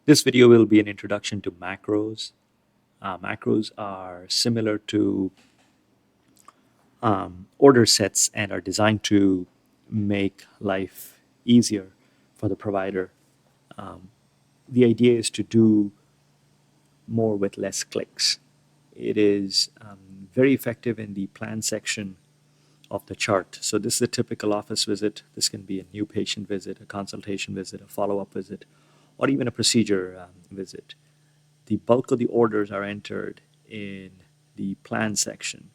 This video will be an introduction to macros. Macros are similar to order sets and are designed to make life easier for the provider. The idea is to do more with less clicks. It is very effective in the plan section of the chart. So this is a typical office visit. This can be a new patient visit, a consultation visit, a follow-up visit, or even a procedure visit. The bulk of the orders are entered in the plan section.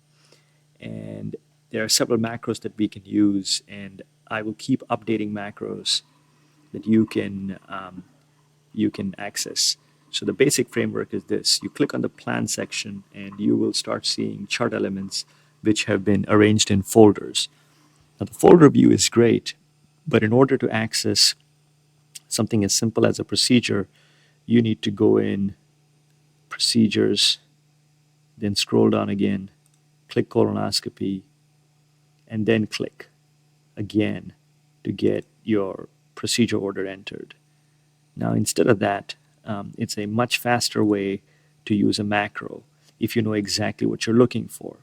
And there are several macros that we can use, and I will keep updating macros that you can access. So the basic framework is this. You click on the plan section and you will start seeing chart elements which have been arranged in folders. Now the folder view is great, but in order to access something as simple as a procedure, you need to go in procedures, then scroll down again, click colonoscopy, and then click again to get your procedure order entered. Now, instead of that, it's a much faster way to use a macro if you know exactly what you're looking for.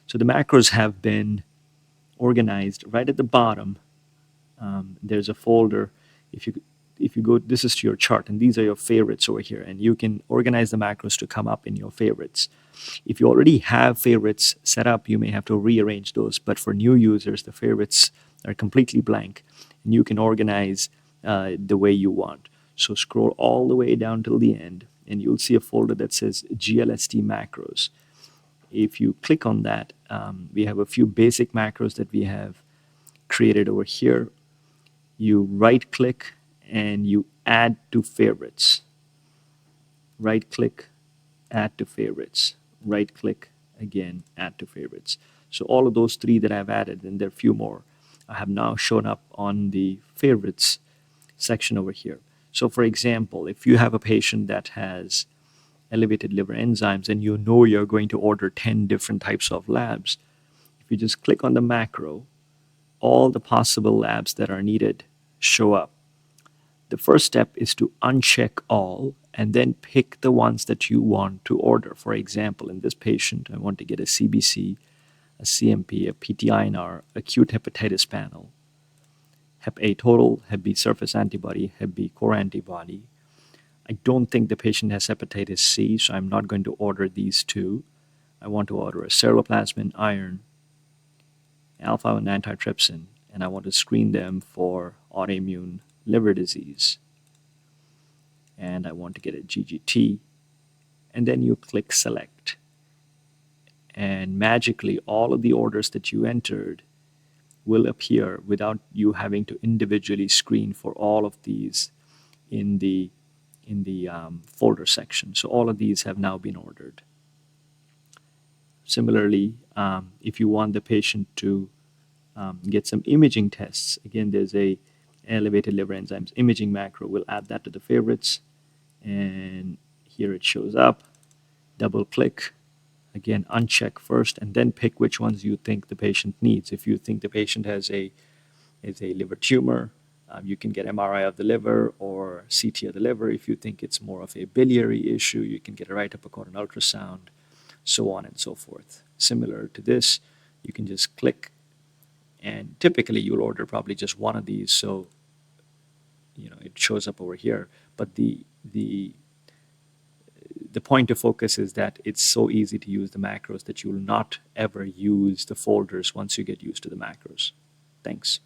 So the macros have been organized right at the bottom. There's a folder. If you go, this is to your chart, and these are your favorites over here, and you can organize the macros to come up in your favorites. If you already have favorites set up, you may have to rearrange those, but for new users, the favorites are completely blank, and you can organize the way you want. So scroll all the way down till the end, and you'll see a folder that says GLST macros. If you click on that, we have a few basic macros that we have created over here. You right click and you add to favorites. Right click, add to favorites. Right click, again, add to favorites. So all of those three that I've added, and there are a few more, have now shown up on the favorites section over here. So for example, if you have a patient that has elevated liver enzymes and you know you're going to order 10 different types of labs, if you just click on the macro, all the possible labs that are needed show up. The first step is to uncheck all and then pick the ones that you want to order. For example, in this patient, I want to get a CBC, a CMP, a PT-INR, acute hepatitis panel, Hep A total, Hep B surface antibody, Hep B core antibody. I don't think the patient has hepatitis C, so I'm not going to order these two. I want to order a ceruloplasmin, iron, alpha-1 antitrypsin, and I want to screen them for autoimmune liver disease. And I want to get a GGT. And then you click select. And magically, all of the orders that you entered will appear without you having to individually screen for all of these in the folder section. So all of these have now been ordered. Similarly, if you want the patient to get some imaging tests, again, there's a elevated liver enzymes imaging macro. We'll add that to the favorites, and here it shows up. Double click, again, uncheck first, and then pick which ones you think the patient needs. If you think the patient has a liver tumor, you can get MRI of the liver or CT of the liver. If you think it's more of a biliary issue, you can get a right upper quadrant ultrasound, so on and so forth. Similar to this, you can just click, and typically you'll order probably just one of these, so it shows up over here. But the point to focus is that it's so easy to use the macros that you will not ever use the folders once you get used to the macros. Thanks.